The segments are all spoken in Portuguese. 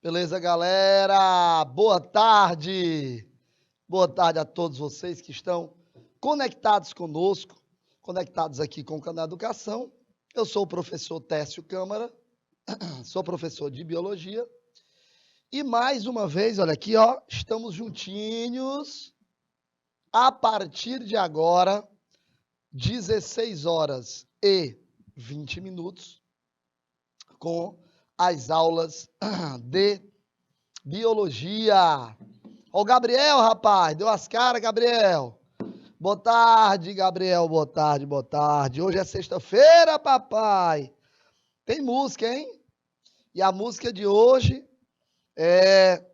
Beleza, galera? Boa tarde! Boa tarde a todos vocês que estão conectados conosco, conectados aqui com o canal Educação. Eu sou o professor Técio Câmara, sou professor de Biologia. E mais uma vez, olha aqui, ó, estamos juntinhos a partir de agora, 16 horas e 20 minutos, com as aulas de Biologia. Ó o Gabriel, rapaz, deu as caras, Gabriel. Boa tarde, Gabriel, boa tarde, boa tarde. Hoje é sexta-feira, papai. Tem música, hein? E a música de hoje é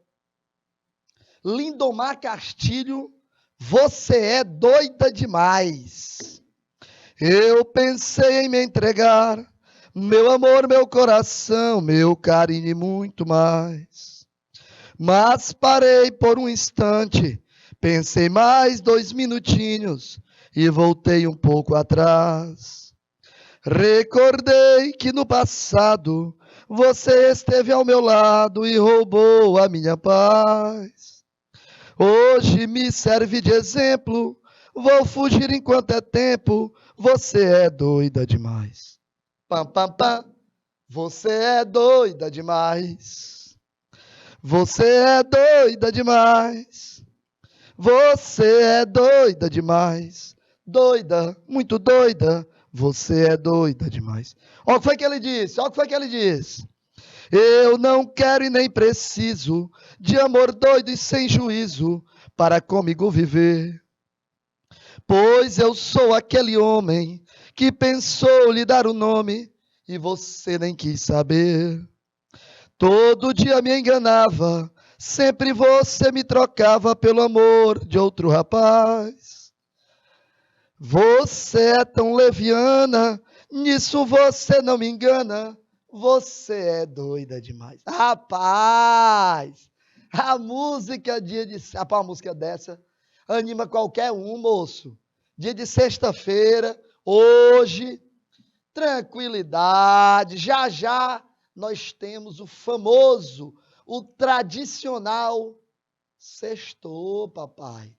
Lindomar Castilho, Você é Doida Demais. Eu pensei em me entregar, meu amor, meu coração, meu carinho e muito mais. Mas parei por um instante, pensei mais 2 minutinhos e voltei um pouco atrás. Recordei que no passado você esteve ao meu lado e roubou a minha paz. Hoje me serve de exemplo, vou fugir enquanto é tempo, você é doida demais. Pam, pam, pam, você é doida demais. Você é doida demais. Você é doida demais. Doida, muito doida. Você é doida demais. Olha o que foi que ele disse. Olha o que foi que ele disse. Eu não quero e nem preciso de amor doido e sem juízo para comigo viver. Pois eu sou aquele homem que pensou lhe dar o nome e você nem quis saber. Todo dia me enganava, sempre você me trocava pelo amor de outro rapaz. Você é tão leviana, nisso você não me engana, você é doida demais. Rapaz, a música dia de... Rapaz, uma música dessa anima qualquer um, moço. Dia de sexta-feira, hoje, tranquilidade, já já nós temos o famoso, o tradicional sextou, papai.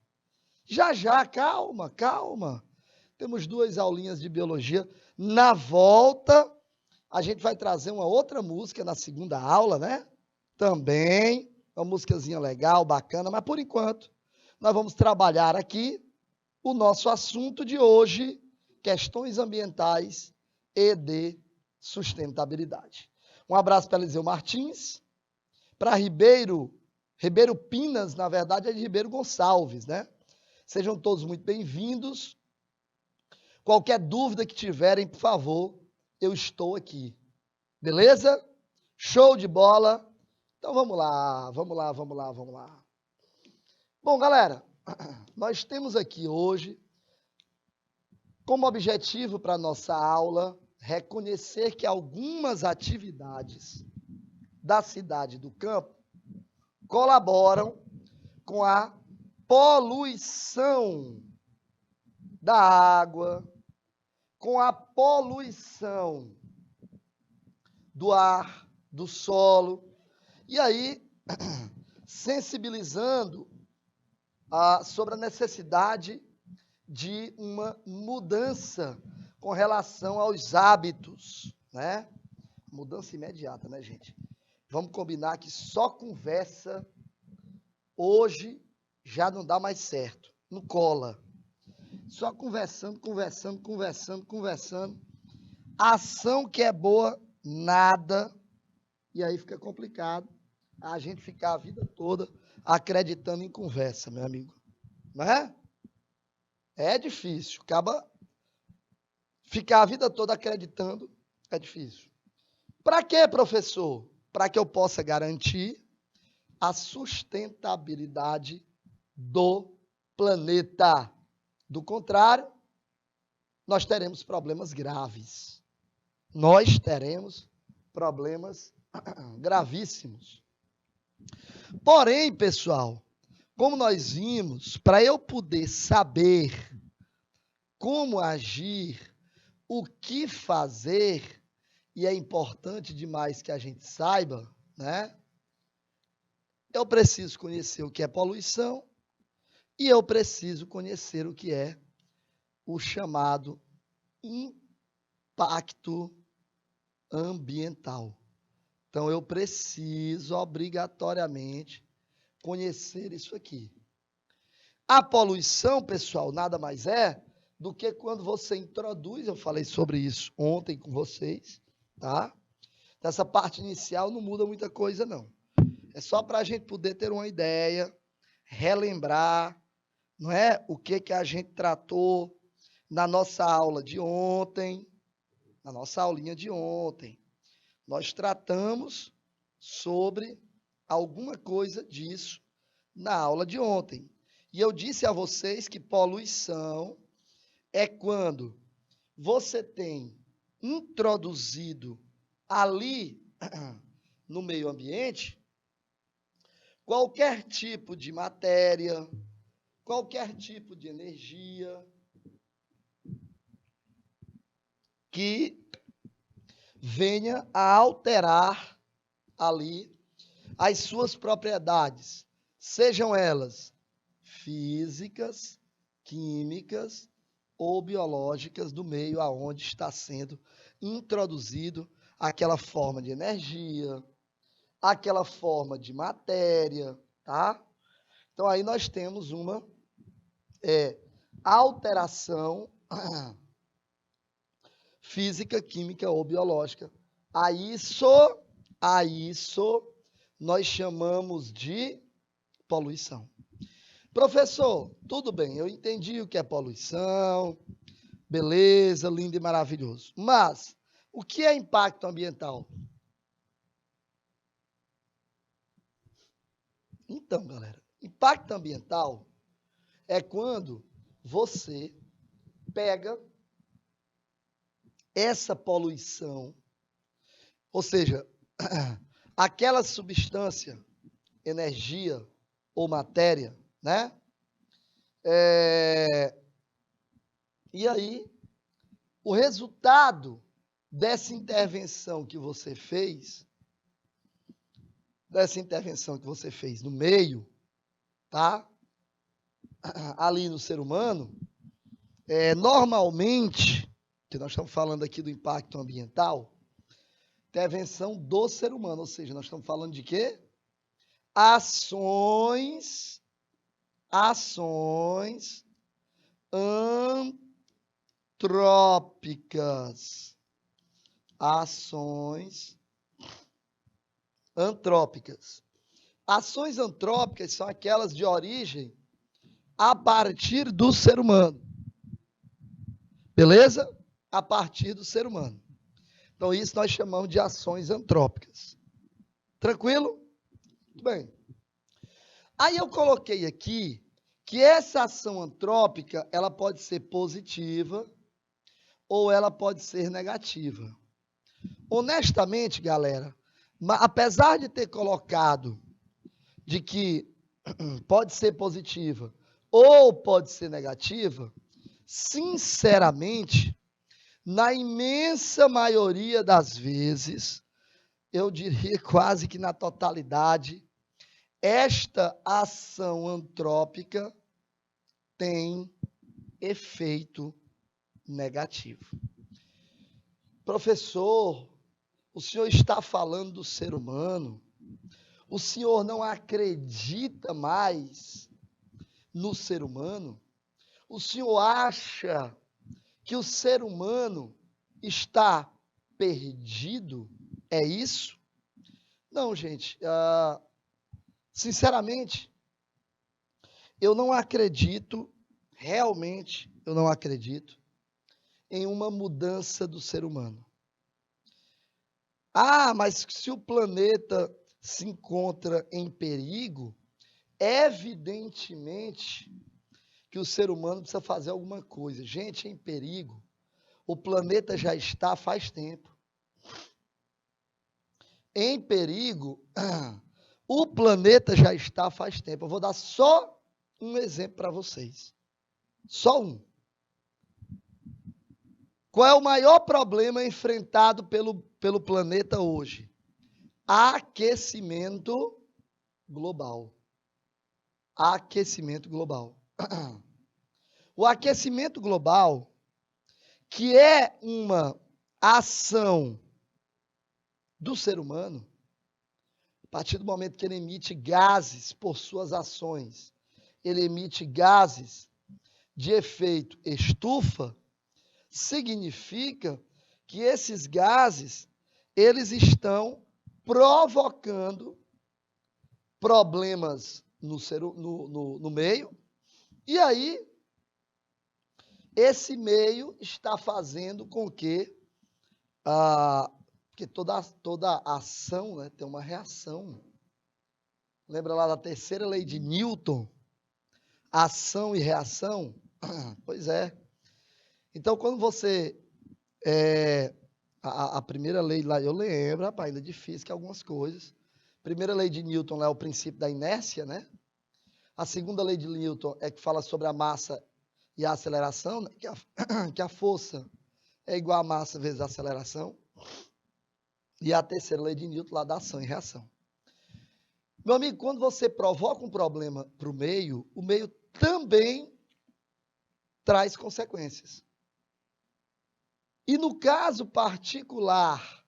Já já, calma, calma. Temos 2 aulinhas de biologia. Na volta, a gente vai trazer uma outra música na segunda aula, né? Também, uma músicazinha legal, bacana, mas por enquanto, nós vamos trabalhar aqui o nosso assunto de hoje, questões ambientais e de sustentabilidade. Um abraço para Eliseu Martins, para Ribeiro Pinas, na verdade é de Ribeiro Gonçalves, né? Sejam todos muito bem-vindos. Qualquer dúvida que tiverem, por favor, eu estou aqui. Beleza? Show de bola. Então vamos lá, vamos lá, vamos lá, vamos lá. Bom, galera, nós temos aqui hoje, como objetivo para a nossa aula, reconhecer que algumas atividades da cidade do campo colaboram com a poluição da água, com a poluição do ar, do solo, e aí sensibilizando sobre a necessidade de uma mudança com relação aos hábitos, né? Mudança imediata, né, gente? Vamos combinar que só conversa hoje já não dá mais certo, não cola. Só conversando, conversando, conversando, conversando. Ação que é boa, nada. E aí fica complicado a gente ficar a vida toda acreditando em conversa, meu amigo. Não é? É difícil. Acaba ficar a vida toda acreditando, é difícil. Para quê, professor? Para que eu possa garantir a sustentabilidade do planeta. Do contrário, nós teremos problemas graves. Nós teremos problemas gravíssimos. Porém, pessoal, como nós vimos, para eu poder saber como agir, o que fazer, e é importante demais que a gente saiba, né? eu preciso conhecer o que é poluição e eu preciso conhecer o que é o chamado impacto ambiental. Então, eu preciso obrigatoriamente conhecer isso aqui. A poluição, pessoal, nada mais é do que quando você introduz, eu falei sobre isso ontem com vocês, tá? Essa parte inicial não muda muita coisa, não. É só para a gente poder ter uma ideia, relembrar, não é? O que a gente tratou na nossa aula de ontem, na nossa aulinha de ontem. Nós tratamos sobre alguma coisa disso na aula de ontem. E eu disse a vocês que poluição é quando você tem introduzido ali no meio ambiente qualquer tipo de matéria, qualquer tipo de energia que venha a alterar ali as suas propriedades, sejam elas físicas, químicas ou biológicas do meio aonde está sendo introduzido aquela forma de energia, aquela forma de matéria, tá? Então aí nós temos uma alteração física, química ou biológica. A isso nós chamamos de poluição. Professor, tudo bem, eu entendi o que é poluição, beleza, lindo e maravilhoso. Mas o que é impacto ambiental? Então, galera, impacto ambiental é quando você pega essa poluição, ou seja, aquela substância, energia ou matéria, né? E aí, o resultado dessa intervenção que você fez, no meio, tá? Ali no ser humano, normalmente, que nós estamos falando aqui do impacto ambiental, intervenção do ser humano, ou seja, nós estamos falando de quê? Ações antrópicas. Ações antrópicas. Ações antrópicas são aquelas de origem a partir do ser humano. Beleza? A partir do ser humano. Então, isso nós chamamos de ações antrópicas. Tranquilo? Muito bem. Aí eu coloquei aqui que essa ação antrópica, ela pode ser positiva ou ela pode ser negativa. Honestamente, galera, apesar de ter colocado de que pode ser positiva ou pode ser negativa, sinceramente, na imensa maioria das vezes, eu diria quase que na totalidade, esta ação antrópica tem efeito negativo. Professor, o senhor está falando do ser humano? O senhor não acredita mais no ser humano? O senhor acha que o ser humano está perdido? É isso? Não, gente. Sinceramente, eu não acredito, realmente, eu não acredito em uma mudança do ser humano. Mas se o planeta se encontra em perigo, evidentemente que o ser humano precisa fazer alguma coisa. Gente, em perigo, o planeta já está faz tempo. Em perigo, o planeta já está faz tempo. Eu vou dar só um exemplo para vocês. Só um. Qual é o maior problema enfrentado pelo planeta hoje? Aquecimento global. Aquecimento global. O aquecimento global, que é uma ação do ser humano, a partir do momento que ele emite gases por suas ações, ele emite gases de efeito estufa, significa que esses gases, eles estão provocando problemas no meio, e aí esse meio está fazendo com que porque toda ação, né, tem uma reação. Lembra lá da terceira lei de Newton? Ação e reação? Pois é. Então, quando você... a primeira lei lá, eu lembro, rapaz, ainda é difícil que algumas coisas. Primeira lei de Newton lá é o princípio da inércia, né? A segunda lei de Newton é que fala sobre a massa e a aceleração, né? que a força é igual a massa vezes a aceleração. E a terceira lei de Newton lá da ação e reação. Meu amigo, quando você provoca um problema para o meio também traz consequências. E no caso particular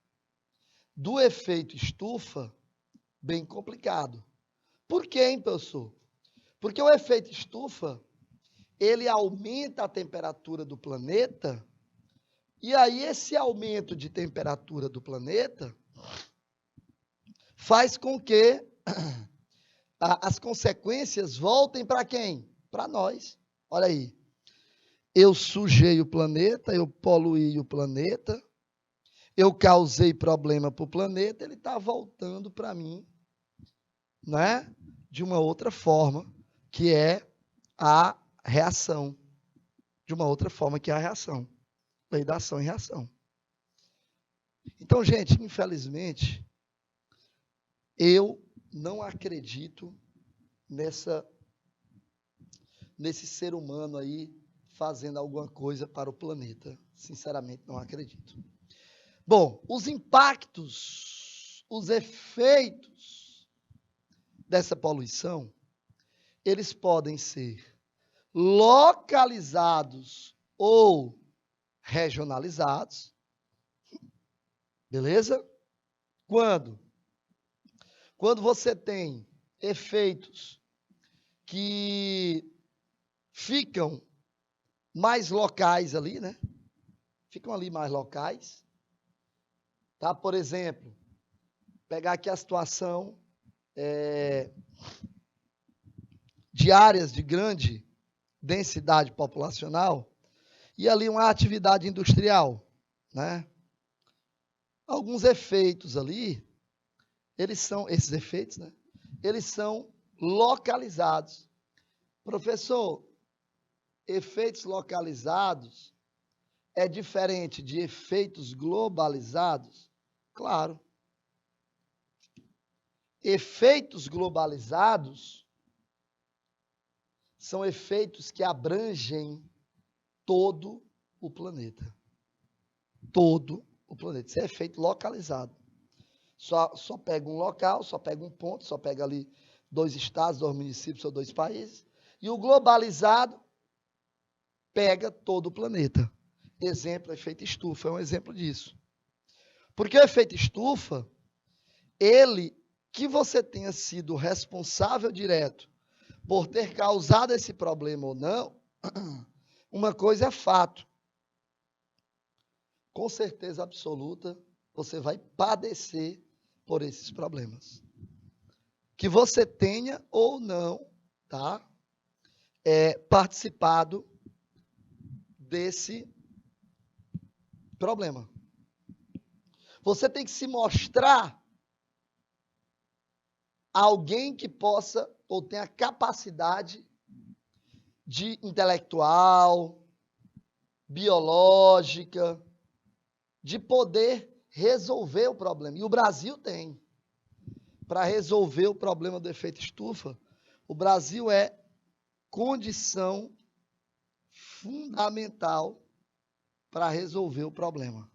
do efeito estufa, bem complicado. Por quê, hein, professor? Porque o efeito estufa, ele aumenta a temperatura do planeta, e aí esse aumento de temperatura do planeta faz com que as consequências voltem para quem? Para nós. Olha aí. Eu sujei o planeta, eu poluí o planeta, eu causei problema para o planeta, ele está voltando para mim, né? De uma outra forma, que é a reação. De uma outra forma, que é a reação. Lei da ação e reação. Então, gente, infelizmente, eu não acredito nesse ser humano aí fazendo alguma coisa para o planeta. Sinceramente, não acredito. Bom, os impactos, os efeitos dessa poluição, eles podem ser localizados ou regionalizados. Beleza? Quando você tem efeitos que ficam mais locais ali, né? Ficam ali mais locais. Tá? Por exemplo, pegar aqui a situação de áreas de grande densidade populacional e ali uma atividade industrial, né? Alguns efeitos ali, esses efeitos, né? Eles são localizados. Professor, efeitos localizados é diferente de efeitos globalizados? Claro. Efeitos globalizados são efeitos que abrangem todo o planeta. Todo o planeta. Isso é efeito localizado. Só pega um local, só pega um ponto, só pega ali 2 estados, 2 municípios ou 2 países. E o globalizado pega todo o planeta. Exemplo, efeito estufa é um exemplo disso. Porque o efeito estufa, que você tenha sido responsável direto por ter causado esse problema ou não, uma coisa é fato. Com certeza absoluta, você vai padecer por esses problemas. Que você tenha ou não, tá? Participado desse problema. Você tem que se mostrar alguém que possa ou tenha capacidade de intelectual, biológica, de poder resolver o problema. E o Brasil tem. Para resolver o problema do efeito estufa, o Brasil é condição fundamental para resolver o problema.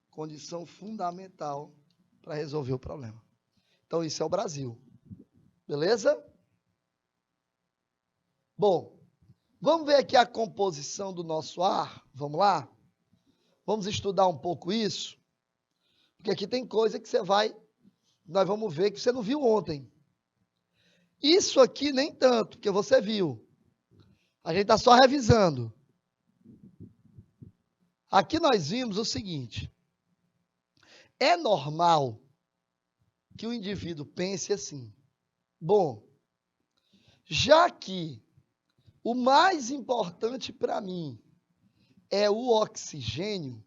Condição fundamental para resolver o problema. Então, isso é o Brasil. Beleza? Bom, vamos ver aqui a composição do nosso ar? Vamos lá? Vamos estudar um pouco isso? Porque aqui tem coisa que nós vamos ver que você não viu ontem. Isso aqui nem tanto, porque você viu. A gente está só revisando. Aqui nós vimos o seguinte. É normal que o indivíduo pense assim. Bom, já que o mais importante para mim é o oxigênio,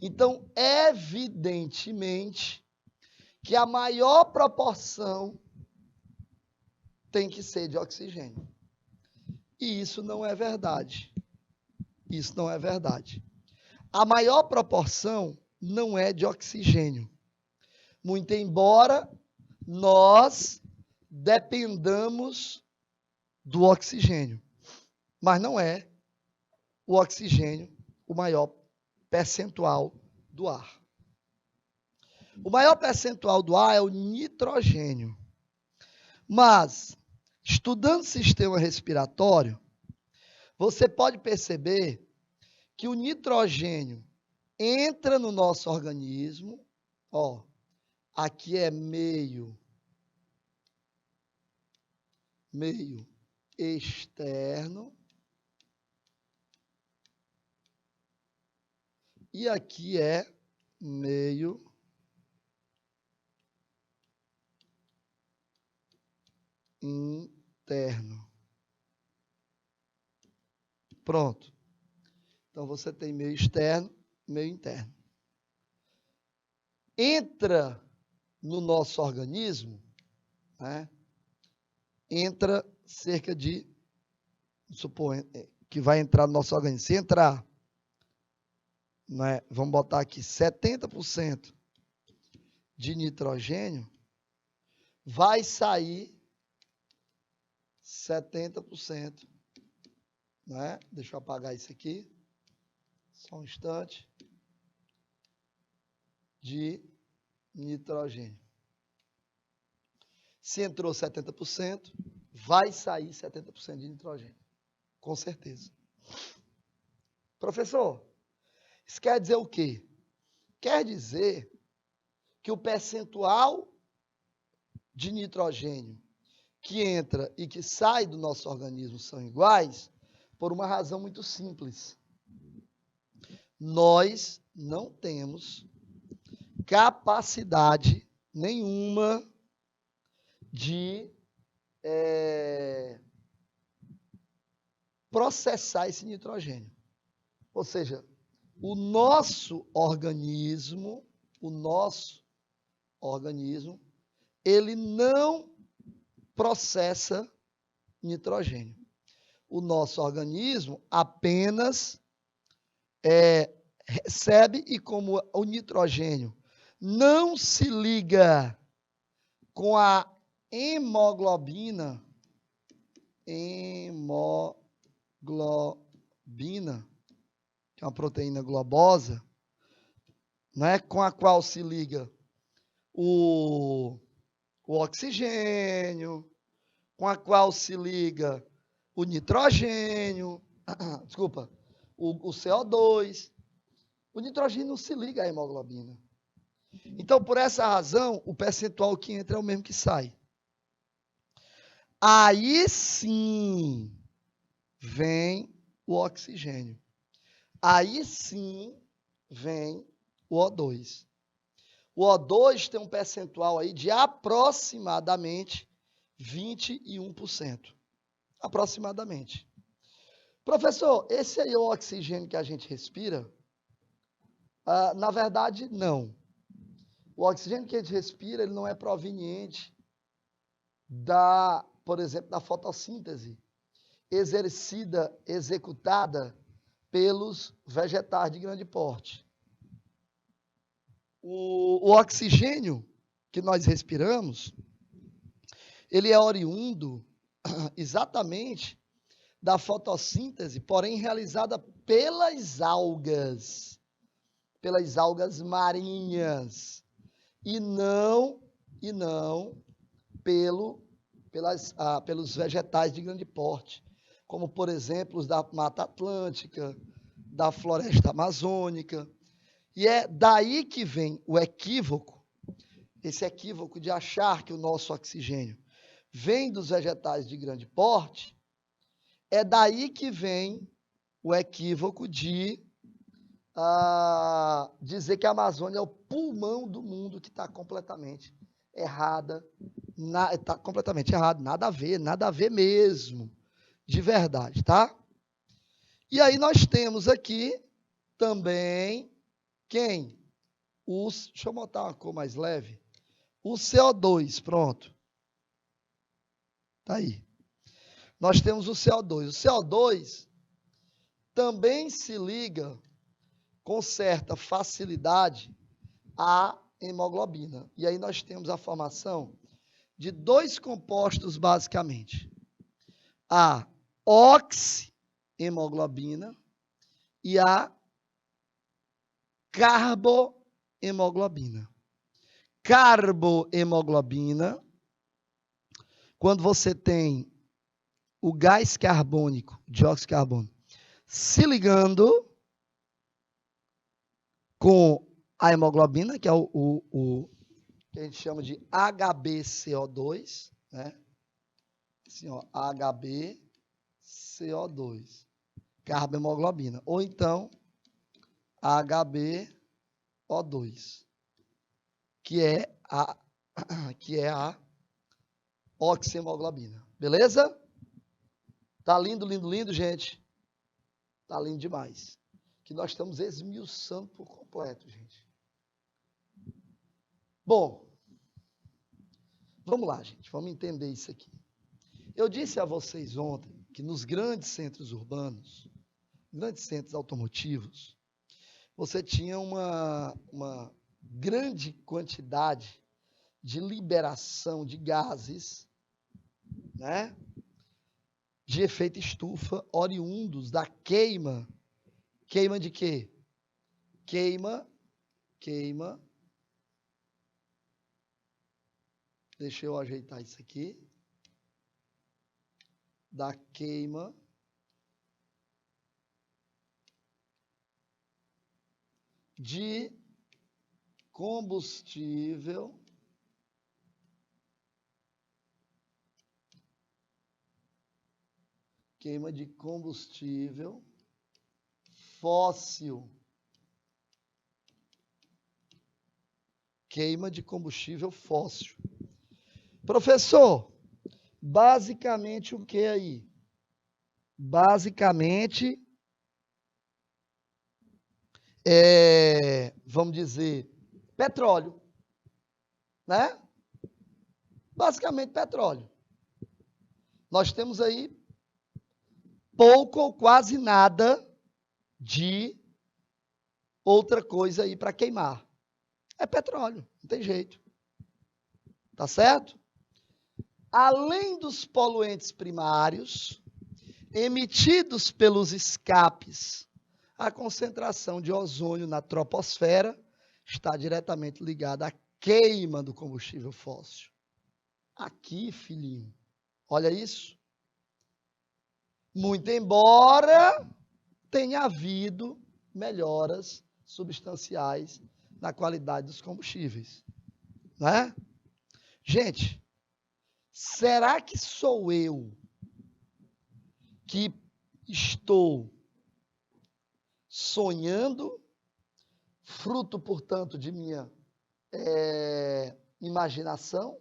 então, evidentemente, que a maior proporção tem que ser de oxigênio. E isso não é verdade. Isso não é verdade. A maior proporção não é de oxigênio. Muito embora nós dependamos do oxigênio. Mas não é o oxigênio o maior percentual do ar. O maior percentual do ar é o nitrogênio. Mas, estudando sistema respiratório, você pode perceber que o nitrogênio entra no nosso organismo, ó, aqui é meio externo, e aqui é meio interno. Pronto. Então, você tem meio externo, meio interno. Entra no nosso organismo, né? Entra cerca de, supor, que vai entrar no nosso organismo. Se entrar, né, vamos botar aqui 70% de nitrogênio, vai sair 70%, né? Deixa eu apagar isso aqui, só um instante, de nitrogênio. Se entrou 70%, vai sair 70% de nitrogênio, com certeza. Professor, isso quer dizer o quê? Quer dizer que o percentual de nitrogênio que entra e que sai do nosso organismo são iguais por uma razão muito simples. Nós não temos capacidade nenhuma de processar esse nitrogênio. Ou seja, o nosso organismo, ele não processa nitrogênio. O nosso organismo apenas recebe, e como o nitrogênio não se liga com a hemoglobina, que é uma proteína globosa, né, com a qual se liga o oxigênio, com a qual se liga o nitrogênio, desculpa, o CO2. O nitrogênio não se liga à hemoglobina. Então, por essa razão, o percentual que entra é o mesmo que sai. Aí sim vem o oxigênio. Aí sim vem o O2. O O2 tem um percentual aí de aproximadamente 21%. Aproximadamente. Professor, esse aí é o oxigênio que a gente respira? Na verdade, não. O oxigênio que a gente respira, ele não é proveniente por exemplo, da fotossíntese executada pelos vegetais de grande porte. O oxigênio que nós respiramos, ele é oriundo exatamente da fotossíntese, porém realizada pelas algas marinhas, e não e não pelos vegetais de grande porte, como, por exemplo, os da Mata Atlântica, da floresta amazônica. E é daí que vem o equívoco, esse equívoco de achar que o nosso oxigênio vem dos vegetais de grande porte, é daí que vem o equívoco de dizer que a Amazônia é o pulmão do mundo, que está completamente errada, está completamente errado, nada a ver mesmo, de verdade, tá? E aí nós temos aqui também quem? Deixa eu botar uma cor mais leve. O CO2, pronto. Tá aí. Nós temos o CO2. O CO2 também se liga com certa facilidade à hemoglobina. E aí nós temos a formação de dois compostos, basicamente. A oxihemoglobina e a carbohemoglobina. Carbohemoglobina, quando você tem o gás carbônico, dióxido de carbono, se ligando com a hemoglobina, que é o que a gente chama de HbCO2, né? Assim, ó, HbCO2, carbohemoglobina, ou então HbO2, que é a oxihemoglobina. Beleza? Tá lindo, lindo, lindo, gente? Tá lindo demais. Que nós estamos esmiuçando por completo, gente. Bom, vamos lá, gente. Vamos entender isso aqui. Eu disse a vocês ontem que nos grandes centros urbanos, grandes centros automotivos, você tinha uma grande quantidade de liberação de gases, né, de efeito estufa, oriundos da queima. Queima de quê? Queima. Deixa eu ajeitar isso aqui. Da queima de combustível fóssil. Queima de combustível fóssil. Professor, basicamente o que aí? Basicamente, vamos dizer, petróleo, né? Basicamente petróleo. Nós temos aí pouco ou quase nada de outra coisa aí para queimar. É petróleo, não tem jeito. Tá certo? Além dos poluentes primários, emitidos pelos escapes, a concentração de ozônio na troposfera está diretamente ligada à queima do combustível fóssil. Aqui, filhinho, olha isso. Muito embora tenha havido melhoras substanciais na qualidade dos combustíveis, né? Gente, será que sou eu que estou sonhando, fruto, portanto, de minha imaginação?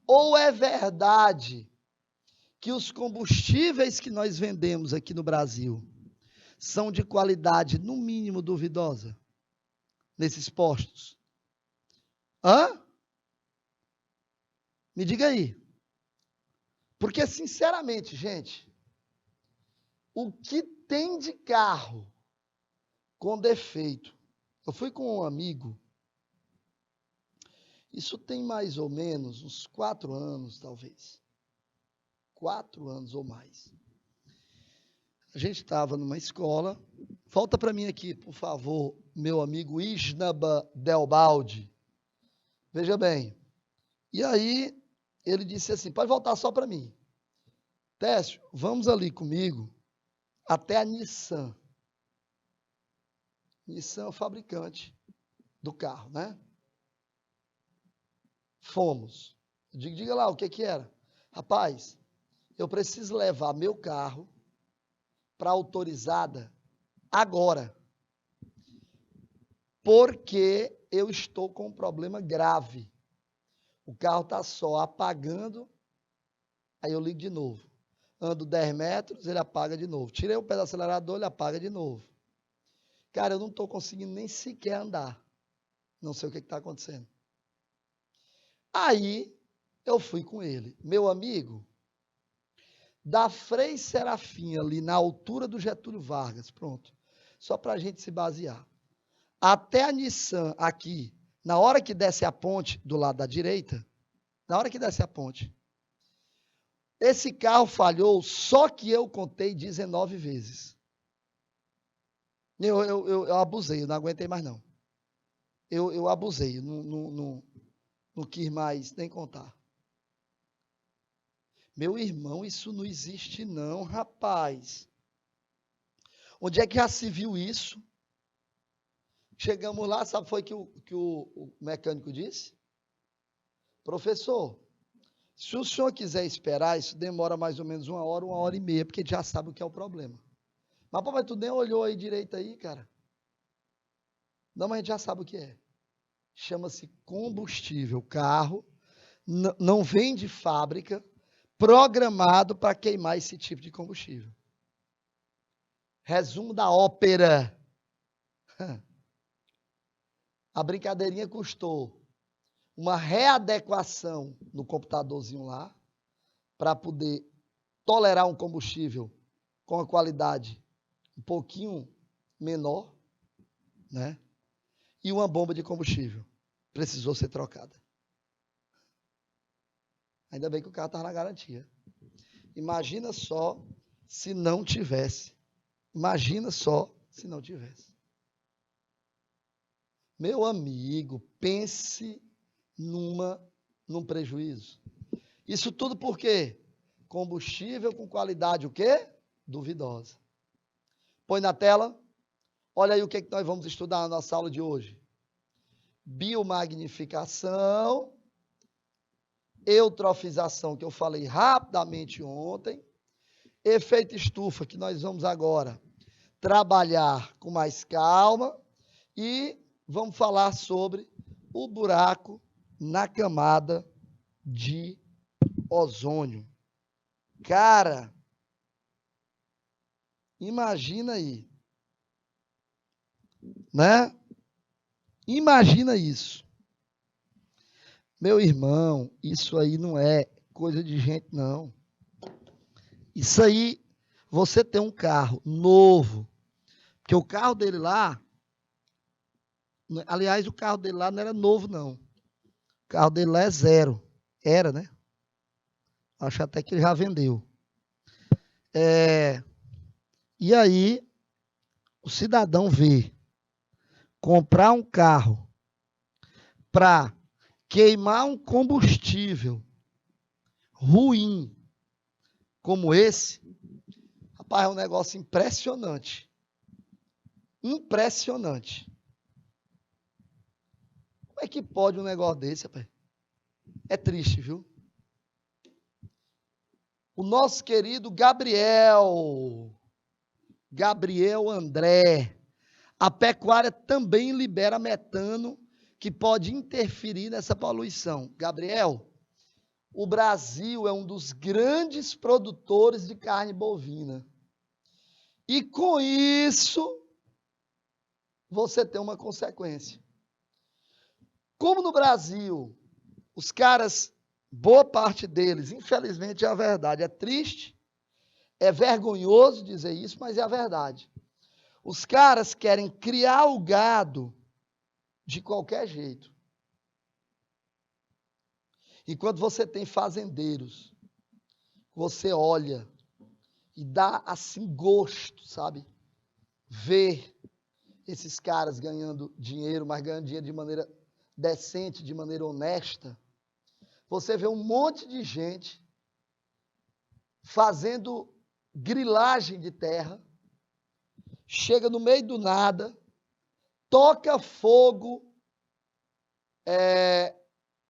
Ou é verdade que os combustíveis que nós vendemos aqui no Brasil são de qualidade, no mínimo, duvidosa, nesses postos? Hã? Me diga aí. Porque, sinceramente, gente, o que tem de carro com defeito? Eu fui com um amigo, isso tem mais ou menos uns 4 anos, talvez. 4 anos ou mais. A gente estava numa escola. Volta para mim aqui, por favor, meu amigo Isnaba Delbalde. Veja bem, E aí ele disse assim, pode voltar só para mim. Técio, vamos ali comigo até a Nissan. Nissan é o fabricante do carro, né? Fomos. Diga lá o que era. Rapaz, eu preciso levar meu carro para autorizada agora. Porque eu estou com um problema grave. O carro está só apagando, aí eu ligo de novo. Ando 10 metros, ele apaga de novo. Tirei o pé do acelerador, ele apaga de novo. Cara, eu não estou conseguindo nem sequer andar. Não sei o que está acontecendo. Aí, eu fui com ele. Meu amigo, da Frei Serafim, ali na altura do Getúlio Vargas, pronto. Só para a gente se basear. Até a Nissan aqui, na hora que desce a ponte do lado da direita, na hora que desce a ponte, esse carro falhou, só que eu contei 19 vezes. Eu abusei, eu não aguentei mais não. Eu abusei, não quis mais nem contar. Meu irmão, isso não existe não, rapaz. Onde é que já se viu isso? Chegamos lá, sabe foi que o mecânico disse? Professor, se o senhor quiser esperar, isso demora mais ou menos 1 hora e meia, porque já sabe o que é o problema. Mas, papai, tu nem olhou aí direito aí, cara? Não, mas a gente já sabe o que é. Chama-se combustível. O carro não vem de fábrica programado para queimar esse tipo de combustível. Resumo da ópera. A brincadeirinha custou uma readequação no computadorzinho lá, para poder tolerar um combustível com a qualidade um pouquinho menor, né? E uma bomba de combustível precisou ser trocada. Ainda bem que o carro estava na garantia. Imagina só se não tivesse. Imagina só se não tivesse. Meu amigo, pense num prejuízo. Isso tudo por quê? Combustível com qualidade o quê? Duvidosa. Põe na tela. Olha aí o que nós vamos estudar na nossa aula de hoje. Biomagnificação, eutrofização, que eu falei rapidamente ontem, efeito estufa, que nós vamos agora trabalhar com mais calma, e vamos falar sobre o buraco na camada de ozônio. Cara, imagina aí, né? Imagina isso. Meu irmão, isso aí não é coisa de gente, não. Isso aí, você tem um carro novo, porque o carro dele lá, aliás, o carro dele lá não era novo, não. O carro dele lá é zero. Era, né? Acho até que ele já vendeu. E aí, o cidadão vê comprar um carro para queimar um combustível ruim como esse, rapaz, é um negócio impressionante. Impressionante. Como é que pode um negócio desse, rapaz? É triste, viu? O nosso querido Gabriel André, a pecuária também libera metano que pode interferir nessa poluição. Gabriel, o Brasil é um dos grandes produtores de carne bovina. E com isso, você tem uma consequência. Como no Brasil, os caras, boa parte deles, infelizmente é a verdade, é triste, é vergonhoso dizer isso, mas é a verdade. Os caras querem criar o gado de qualquer jeito. Enquanto você tem fazendeiros, você olha e dá assim gosto, sabe? Ver esses caras ganhando dinheiro, mas ganhando dinheiro de maneira decente, de maneira honesta. você vê um monte de gente fazendo grilagem de terra, chega no meio do nada, toca fogo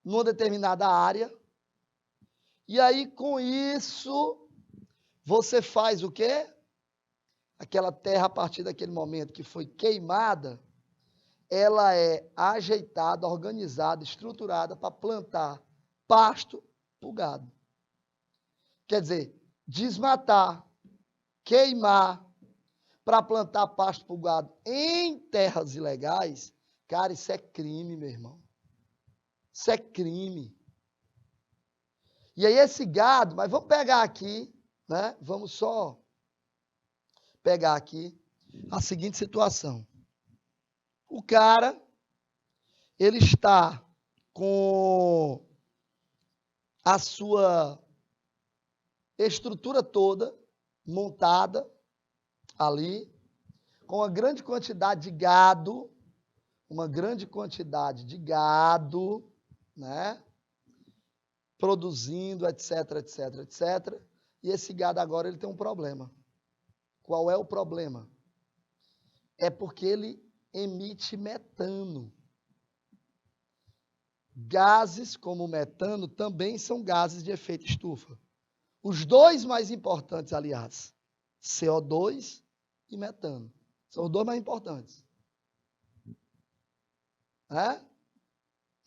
numa determinada área, e aí com isso você faz o quê? Aquela terra, a partir daquele momento que foi queimada, ela é ajeitada, organizada, estruturada para plantar pasto para o gado. Quer dizer, desmatar, queimar para plantar pasto para o gado em terras ilegais, cara, isso é crime, meu irmão. Isso é crime. E aí esse gado, mas vamos pegar aqui, né? Vamos só pegar aqui a seguinte situação. O cara, ele está com a sua estrutura toda montada ali, com uma grande quantidade de gado, né? Produzindo, etc, etc, etc. E esse gado agora ele tem um problema. Qual é o problema? É porque ele emite metano. Gases como o metano também são gases de efeito estufa. Os dois mais importantes, aliás, CO2 e metano. São os dois mais importantes.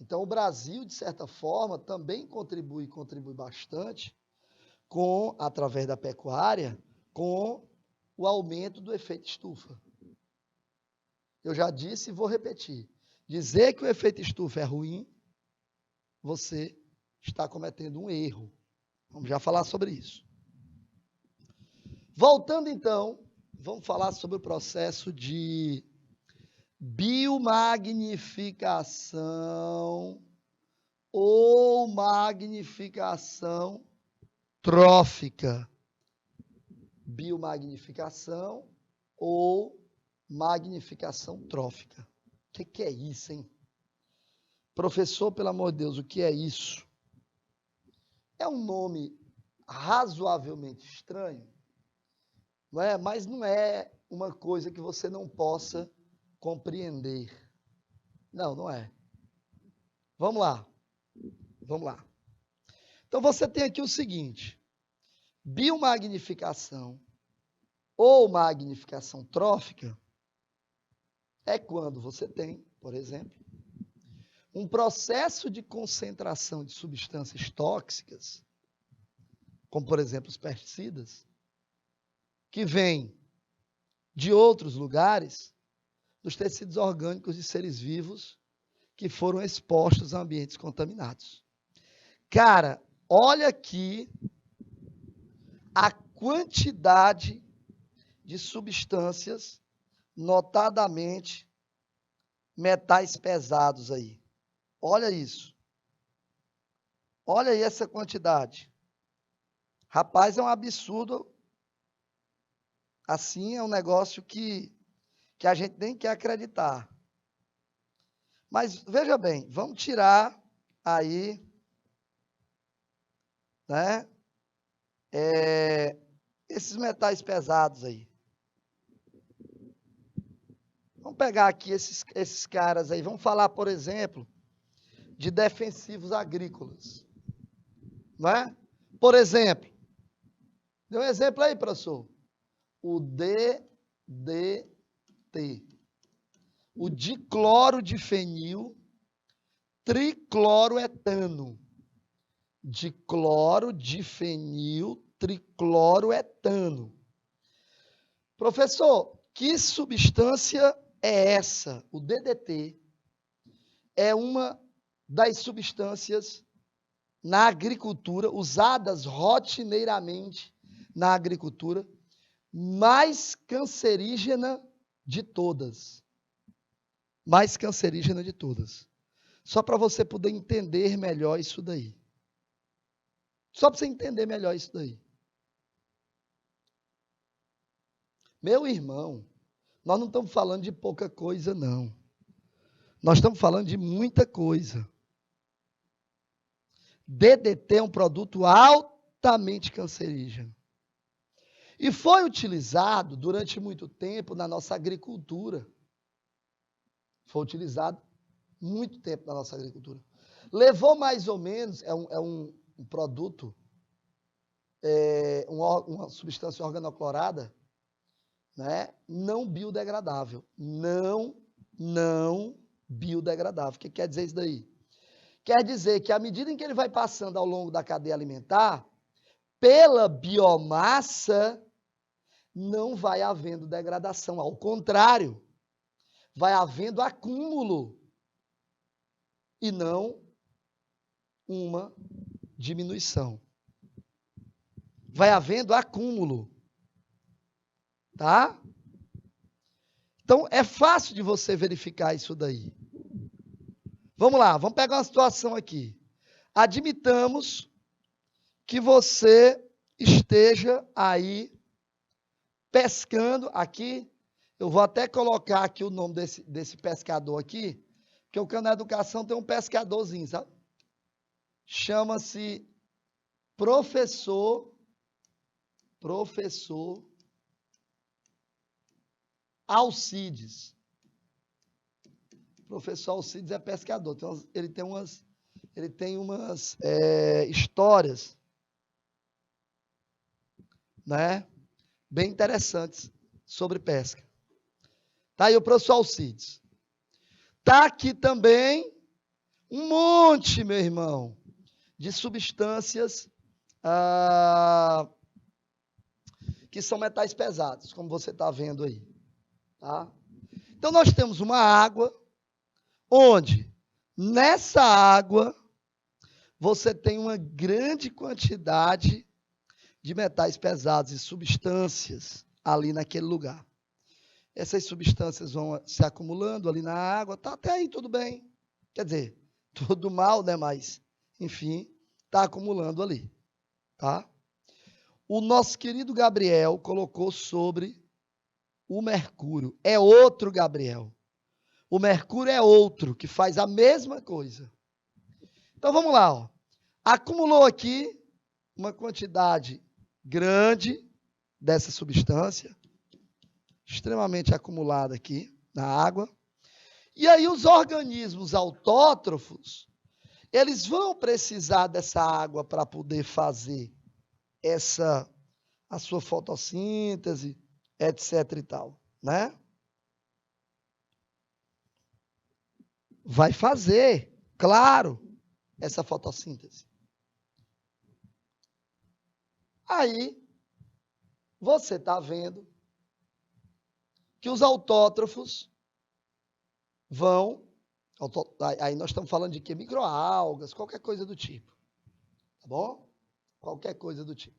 Então, o Brasil, de certa forma, também contribui bastante através da pecuária, com o aumento do efeito estufa. Eu já disse e vou repetir. Dizer que o efeito estufa é ruim, você está cometendo um erro. Vamos já falar sobre isso. Voltando então, vamos falar sobre o processo de biomagnificação ou magnificação trófica. Biomagnificação ou magnificação trófica. O que é isso, hein? Professor, pelo amor de Deus, o que é isso? É um nome razoavelmente estranho, não é? Mas não é uma coisa que você não possa compreender. Não, não é. Vamos lá. Então, você tem aqui o seguinte: biomagnificação ou magnificação trófica é quando você tem, por exemplo, um processo de concentração de substâncias tóxicas, como, por exemplo, os pesticidas, que vêm de outros lugares, dos tecidos orgânicos de seres vivos que foram expostos a ambientes contaminados. Cara, olha aqui a quantidade de substâncias, notadamente metais pesados aí. Olha isso. Olha aí essa quantidade. Rapaz, é um absurdo. Assim, é um negócio que a gente nem quer acreditar. Mas, veja bem, vamos tirar aí, né, esses metais pesados aí. Vamos pegar aqui esses caras aí. Vamos falar, por exemplo, de defensivos agrícolas. Não é? Por exemplo, dê um exemplo aí, professor. O DDT. O dicloro de fenil tricloroetano. Dicloro de fenil tricloroetano. Professor, que substância é essa? O DDT é uma das substâncias na agricultura, usadas rotineiramente na agricultura, mais cancerígena de todas. Mais cancerígena de todas. Só para você poder entender melhor isso daí. Só para você entender melhor isso daí. Meu irmão, nós não estamos falando de pouca coisa, não. Nós estamos falando de muita coisa. DDT é um produto altamente cancerígeno. E foi utilizado durante muito tempo na nossa agricultura. Foi utilizado muito tempo na nossa agricultura. Levou mais ou menos, é um produto, uma substância organoclorada, né, não biodegradável. Não biodegradável. O que quer dizer isso daí? Quer dizer que à medida em que ele vai passando ao longo da cadeia alimentar, pela biomassa, não vai havendo degradação. Ao contrário, vai havendo acúmulo e não uma diminuição. Vai havendo acúmulo. Tá? Então, é fácil de você verificar isso daí. Vamos lá, vamos pegar uma situação aqui. Admitamos que você esteja aí pescando aqui. Eu vou até colocar aqui o nome desse pescador aqui, porque o Canal Educação tem um pescadorzinho, sabe? Chama-se Professor Alcides. Professor Alcides é pescador. Ele tem umas histórias, né, bem interessantes sobre pesca. Tá aí o professor Alcides. Tá aqui também um monte, meu irmão, de substâncias que são metais pesados, como você está vendo aí. Tá? Então, nós temos uma água onde, nessa água, você tem uma grande quantidade de metais pesados e substâncias ali naquele lugar. Essas substâncias vão se acumulando ali na água, tá até aí tudo bem. Quer dizer, tudo mal, né? Mas, enfim, está acumulando ali. Tá? O nosso querido Gabriel colocou sobre o mercúrio. É outro Gabriel. O mercúrio é outro, que faz a mesma coisa. Então, vamos lá. Ó. Acumulou aqui uma quantidade grande dessa substância, extremamente acumulada aqui na água. E aí os organismos autótrofos, eles vão precisar dessa água para poder fazer a sua fotossíntese, etc e tal, né? Vai fazer, claro, essa fotossíntese. Aí, você está vendo que os autótrofos vão... Aí nós estamos falando de quê? Microalgas, qualquer coisa do tipo. Tá bom? Qualquer coisa do tipo.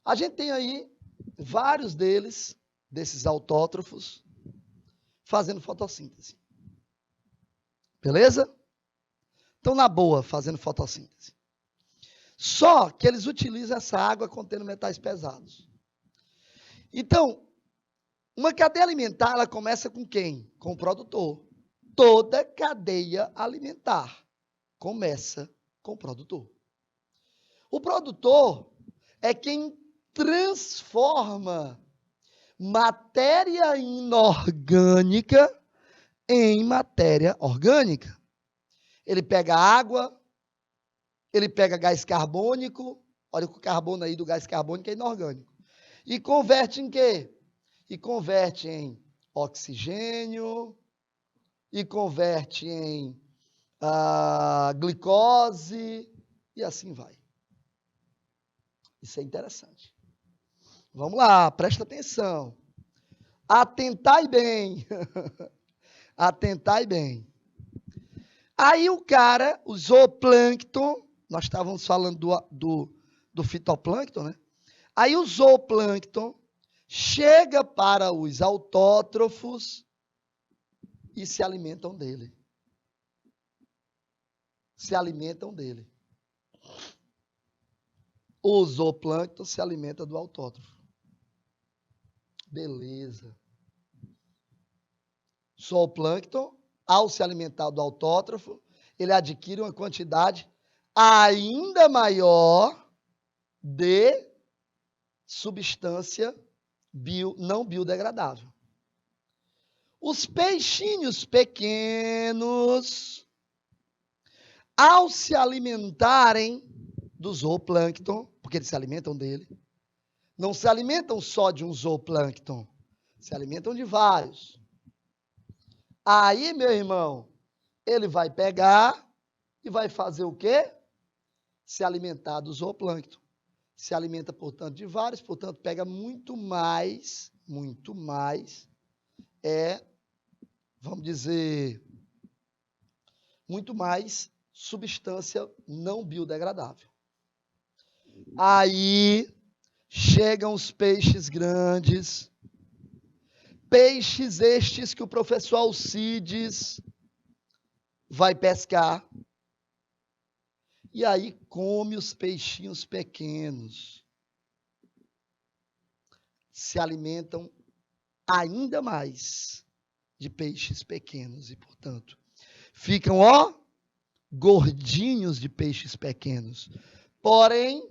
A gente tem aí vários desses autótrofos, fazendo fotossíntese. Beleza? Então, na boa, fazendo fotossíntese. Só que eles utilizam essa água contendo metais pesados. Então, uma cadeia alimentar, ela começa com quem? Com o produtor. Toda cadeia alimentar começa com o produtor. O produtor é quem transforma matéria inorgânica em matéria orgânica. Ele pega água, ele pega gás carbônico, olha o carbono aí do gás carbônico é inorgânico, e converte em quê? E converte em oxigênio, e converte em glicose, e assim vai. Isso é interessante. Vamos lá, presta atenção. Atentai bem. Atentai bem. Aí o cara, o zooplâncton, nós estávamos falando do fitoplâncton, né? Aí o zooplâncton chega para os autótrofos e se alimentam dele. Se alimentam dele. O zooplâncton se alimenta do autótrofo. Beleza. Zooplâncton, ao se alimentar do autótrofo, ele adquire uma quantidade ainda maior de substância não biodegradável. Os peixinhos pequenos, ao se alimentarem do zooplâncton, porque eles se alimentam dele, não se alimentam só de um zooplâncton, se alimentam de vários. Aí, meu irmão, ele vai pegar e vai fazer o quê? Se alimentar do zooplâncton. Se alimenta, portanto, de vários, portanto, pega muito mais, vamos dizer, muito mais substância não biodegradável. Aí chegam os peixes grandes, peixes estes que o professor Alcides vai pescar, e aí come os peixinhos pequenos. Se alimentam ainda mais de peixes pequenos e, portanto, ficam, gordinhos de peixes pequenos, porém,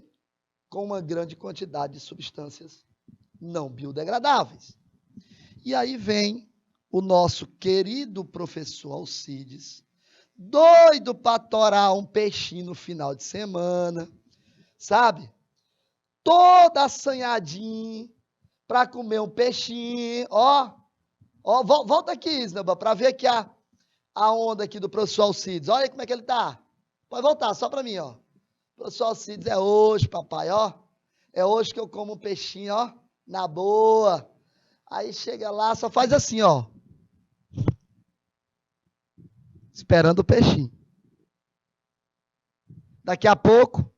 com uma grande quantidade de substâncias não biodegradáveis. E aí vem o nosso querido professor Alcides, doido para torar um peixinho no final de semana, sabe? Todo assanhadinho para comer um peixinho, volta aqui, Isnaba, para ver aqui a onda aqui do professor Alcides. Olha aí como é que ele tá. Pode voltar, só para mim, ó. Professor Alcides, é hoje, papai, ó. É hoje que eu como um peixinho, ó, na boa. Aí chega lá, só faz assim, ó. Esperando o peixinho. Daqui a pouco,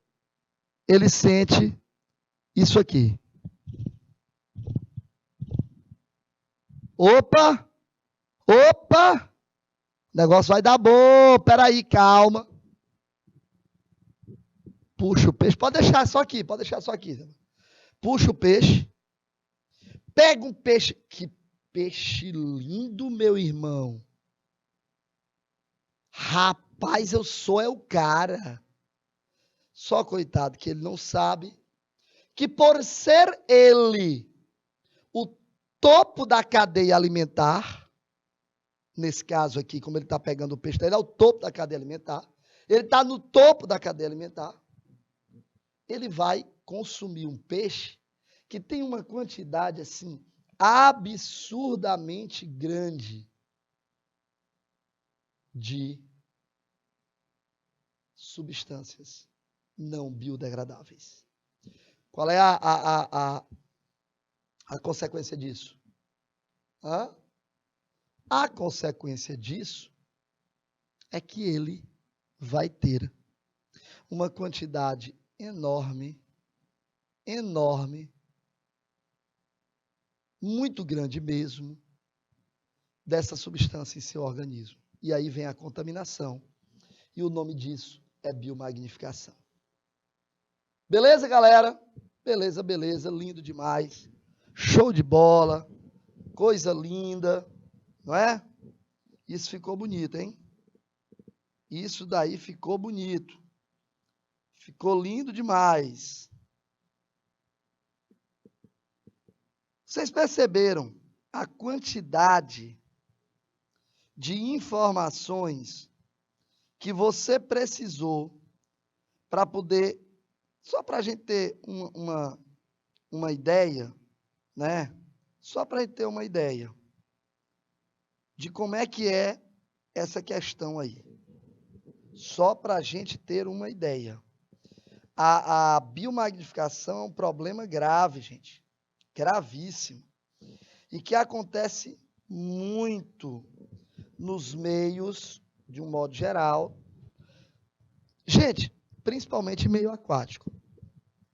ele sente isso aqui. Opa! Opa! O negócio vai dar bom. Peraí, calma. Puxa o peixe. Pode deixar só aqui, Puxa o peixe. Pega um peixe. Que peixe lindo, meu irmão. Rapaz, eu sou o cara. Só coitado que ele não sabe que por ser ele o topo da cadeia alimentar, nesse caso aqui, como ele está pegando o peixe, ele é o topo da cadeia alimentar, ele está no topo da cadeia alimentar, ele vai consumir um peixe que tem uma quantidade assim absurdamente grande de substâncias não biodegradáveis. Qual é a consequência disso? A consequência disso é que ele vai ter uma quantidade enorme, muito grande mesmo, dessa substância em seu organismo. E aí vem a contaminação. E o nome disso é biomagnificação. Beleza, galera? Beleza, lindo demais. Show de bola. Coisa linda, não é? Isso ficou bonito, hein? Isso daí ficou bonito. Ficou lindo demais. Vocês perceberam a quantidade de informações que você precisou para poder, só para a gente ter uma ideia, né? Só para a gente ter uma ideia de como é que é essa questão aí. Só para a gente ter uma ideia. A biomagnificação é um problema grave, gente. Gravíssimo. E que acontece muito nos meios, de um modo geral. Gente, principalmente meio aquático.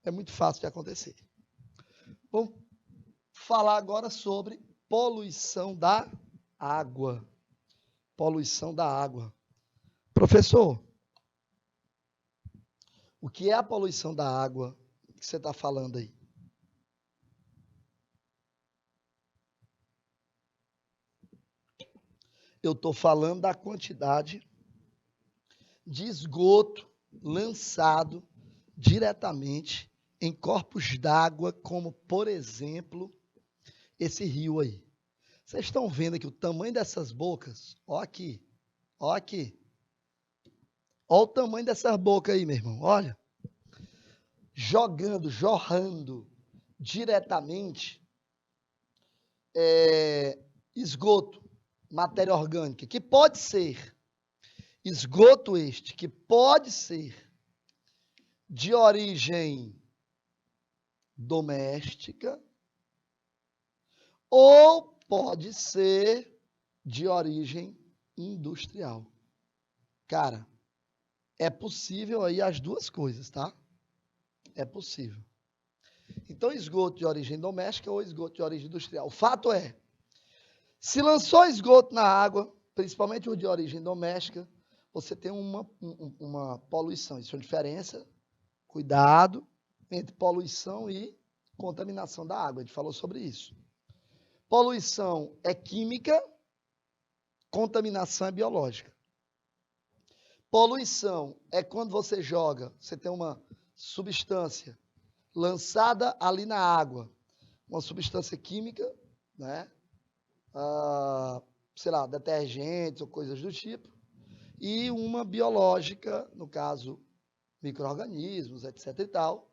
É muito fácil de acontecer. Vamos falar agora sobre poluição da água. Poluição da água. Professor, o que é a poluição da água que você está falando aí? Eu estou falando da quantidade de esgoto lançado diretamente em corpos d'água, como, por exemplo, esse rio aí. Vocês estão vendo aqui o tamanho dessas bocas? Ó aqui, ó aqui. Ó o tamanho dessas bocas aí, meu irmão, olha. Jorrando diretamente esgoto, matéria orgânica, que pode ser esgoto este, que pode ser de origem doméstica ou pode ser de origem industrial. Cara, é possível aí as duas coisas, tá? É possível. Então, esgoto de origem doméstica ou esgoto de origem industrial. O fato é, se lançou esgoto na água, principalmente o de origem doméstica, você tem uma poluição. Isso é uma diferença, cuidado, entre poluição e contaminação da água. A gente falou sobre isso. Poluição é química, contaminação é biológica. Poluição é quando você joga, você tem uma substância lançada ali na água, uma substância química, né? Sei lá, detergentes ou coisas do tipo, e uma biológica, no caso, micro-organismos, etc. e tal,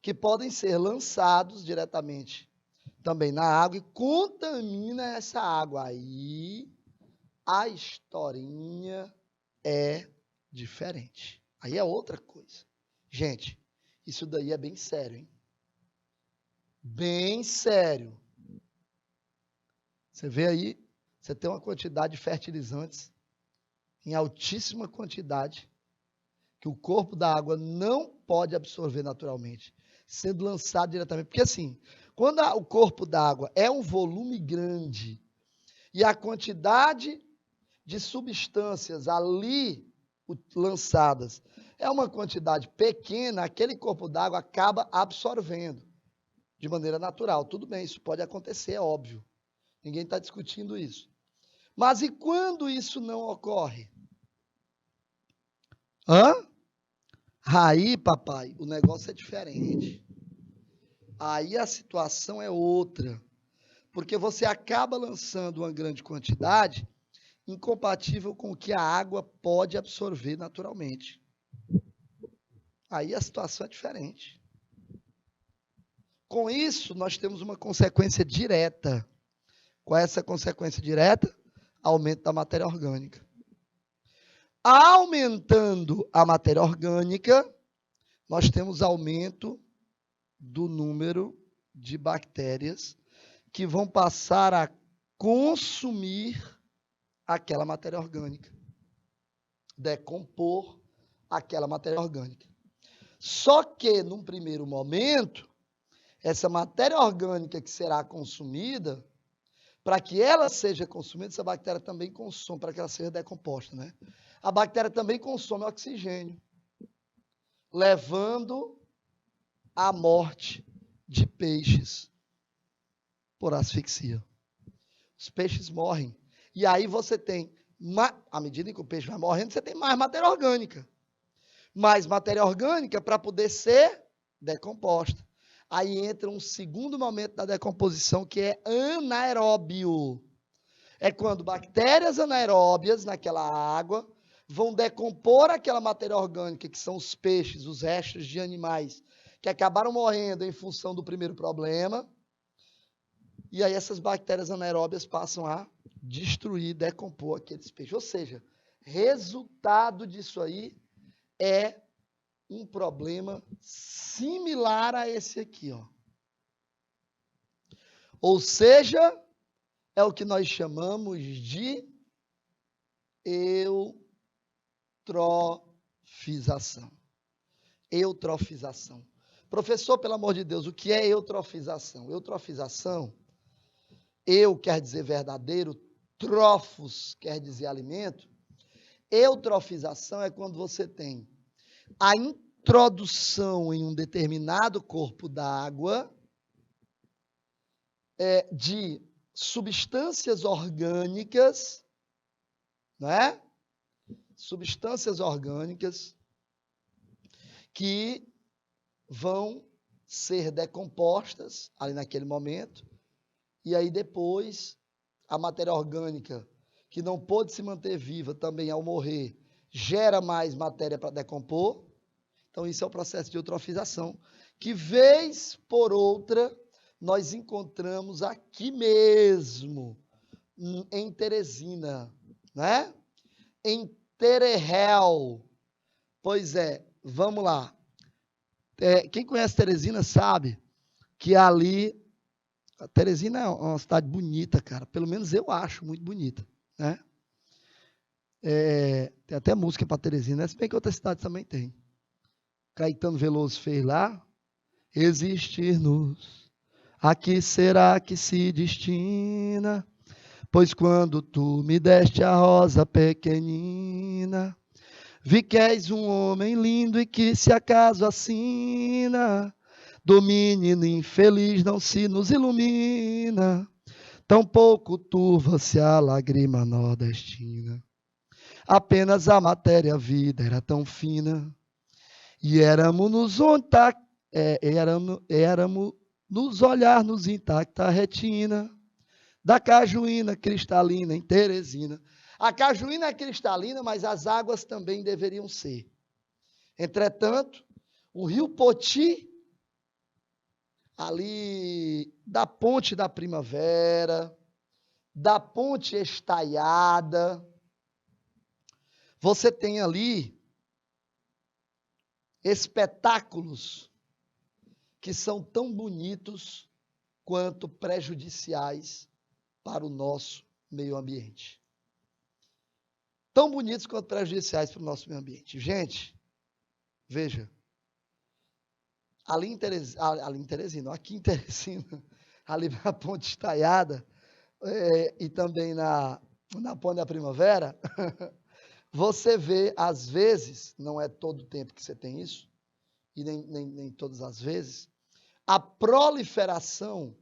que podem ser lançados diretamente também na água e contamina essa água. Aí a historinha é diferente. Aí é outra coisa. Gente, isso daí é bem sério, hein? Bem sério. Você vê aí, você tem uma quantidade de fertilizantes em altíssima quantidade que o corpo da água não pode absorver naturalmente, sendo lançado diretamente. Porque assim, quando o corpo da água é um volume grande e a quantidade de substâncias ali lançadas é uma quantidade pequena, aquele corpo d'água acaba absorvendo de maneira natural. Tudo bem, isso pode acontecer, é óbvio. Ninguém está discutindo isso. Mas e quando isso não ocorre? Aí, papai, o negócio é diferente. Aí a situação é outra. Porque você acaba lançando uma grande quantidade incompatível com o que a água pode absorver naturalmente. Aí a situação é diferente. Com isso, nós temos uma consequência direta. Qual é essa consequência direta? Aumento da matéria orgânica. Aumentando a matéria orgânica, nós temos aumento do número de bactérias que vão passar a consumir aquela matéria orgânica, decompor aquela matéria orgânica. Só que, num primeiro momento, essa matéria orgânica que será consumida, para que ela seja consumida, essa bactéria também consome, para que ela seja decomposta, né? A bactéria também consome oxigênio, levando à morte de peixes por asfixia. Os peixes morrem. E aí você tem, à medida que o peixe vai morrendo, você tem mais matéria orgânica. Mais matéria orgânica para poder ser decomposta. Aí entra um segundo momento da decomposição, que é anaeróbio. É quando bactérias anaeróbias naquela água vão decompor aquela matéria orgânica, que são os peixes, os restos de animais que acabaram morrendo em função do primeiro problema. E aí essas bactérias anaeróbias passam a destruir, decompor aqueles peixes. Ou seja, resultado disso aí é um problema similar a esse aqui, ó. Ou seja, é o que nós chamamos de eutrofização. Eutrofização. Professor, pelo amor de Deus, o que é eutrofização? Eutrofização, eu quer dizer verdadeiro, trofos quer dizer alimento. Eutrofização é quando você tem a introdução em um determinado corpo d'água de substâncias orgânicas, né? substâncias orgânicas que vão ser decompostas ali naquele momento, e aí depois a matéria orgânica, que não pôde se manter viva também ao morrer, gera mais matéria para decompor. Então isso é o processo de eutrofização, que vez por outra nós encontramos aqui mesmo, em Teresina, né? Em Tererréu. Pois é, vamos lá. Quem conhece Teresina sabe que ali, a Teresina é uma cidade bonita, cara. Pelo menos eu acho muito bonita, né? Tem até música para Teresina, se bem que outras cidades também tem. Caetano Veloso fez lá. Existir-nos, a que será que se destina? Pois quando tu me deste a rosa pequenina, vi que és um homem lindo e que se acaso assina, do menino infeliz não se nos ilumina, tampouco turva-se a lágrima nordestina. Apenas a matéria vida era tão fina, e éramos nos olhar nos intacta a retina da cajuína cristalina em Teresina. A cajuína é cristalina, mas as águas também deveriam ser. Entretanto, o rio Poti, ali da Ponte da Primavera, da Ponte Estaiada, você tem ali espetáculos que são tão bonitos quanto prejudiciais para o nosso meio ambiente. Tão bonitos quanto prejudiciais para o nosso meio ambiente. Gente, veja, aqui em Teresina, ali na Ponte Estaiada, e também na Ponte da Primavera, você vê, às vezes, não é todo o tempo que você tem isso, e nem todas as vezes, a proliferação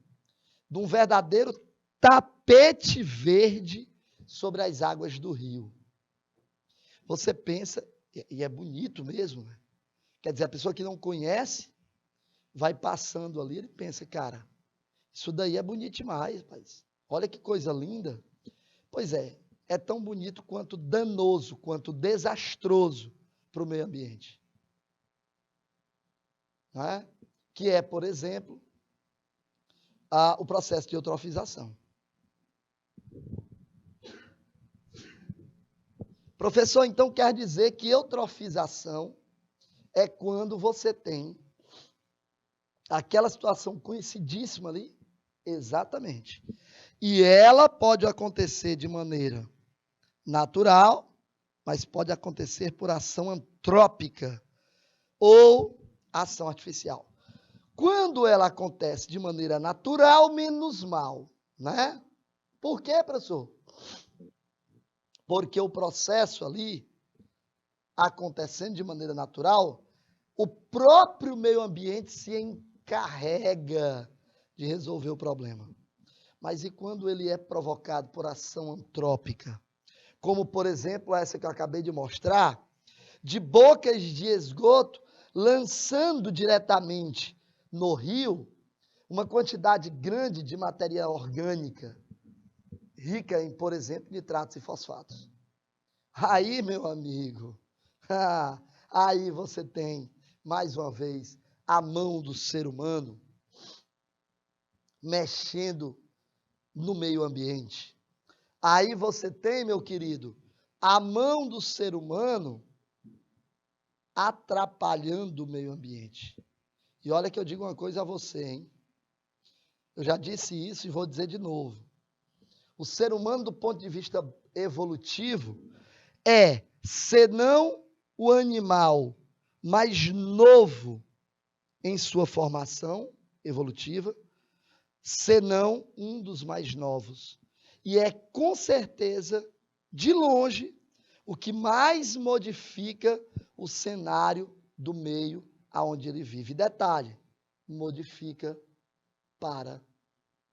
de um verdadeiro tapete verde sobre as águas do rio. Você pensa, e é bonito mesmo, né? Quer dizer, a pessoa que não conhece, vai passando ali, ele pensa, cara, isso daí é bonito demais, rapaz. Olha que coisa linda. Pois é tão bonito quanto danoso, quanto desastroso para o meio ambiente. Não é? Que é, por exemplo, o processo de eutrofização. Professor, então quer dizer que eutrofização é quando você tem aquela situação conhecidíssima ali? Exatamente. E ela pode acontecer de maneira natural, mas pode acontecer por ação antrópica ou ação artificial. Quando ela acontece de maneira natural, menos mal, né? Por quê, professor? Porque o processo ali, acontecendo de maneira natural, o próprio meio ambiente se encarrega de resolver o problema. Mas e quando ele é provocado por ação antrópica? Como, por exemplo, essa que eu acabei de mostrar, de bocas de esgoto, lançando diretamente no rio uma quantidade grande de matéria orgânica, rica em, por exemplo, nitratos e fosfatos. Aí, meu amigo, aí você tem, mais uma vez, a mão do ser humano mexendo no meio ambiente. Aí você tem, meu querido, a mão do ser humano atrapalhando o meio ambiente. E olha que eu digo uma coisa a você, hein? Eu já disse isso e vou dizer de novo. O ser humano, do ponto de vista evolutivo, senão o animal mais novo em sua formação evolutiva, senão um dos mais novos. E é, com certeza, de longe, o que mais modifica o cenário do meio aonde ele vive. Detalhe, modifica para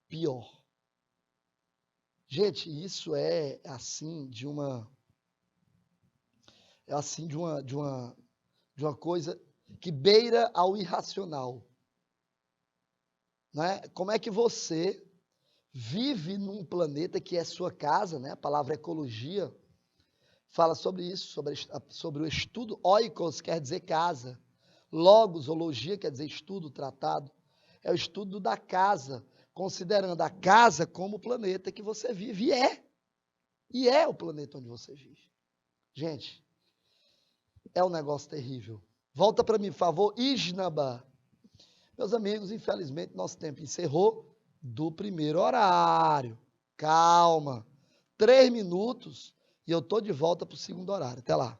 pior. Gente, isso é, assim, de uma é assim de uma coisa que beira ao irracional. Né? Como é que você vive num planeta que é sua casa, né? A palavra ecologia fala sobre isso, sobre o estudo. Oikos quer dizer casa. Logos, ologia, quer dizer estudo, tratado. É o estudo da casa, considerando a casa como o planeta que você vive. E é o planeta onde você vive. Gente, é um negócio terrível. Volta para mim, por favor. Isnaba. Meus amigos, infelizmente, nosso tempo encerrou do primeiro horário. Calma. 3 minutos e eu estou de volta para o segundo horário. Até lá.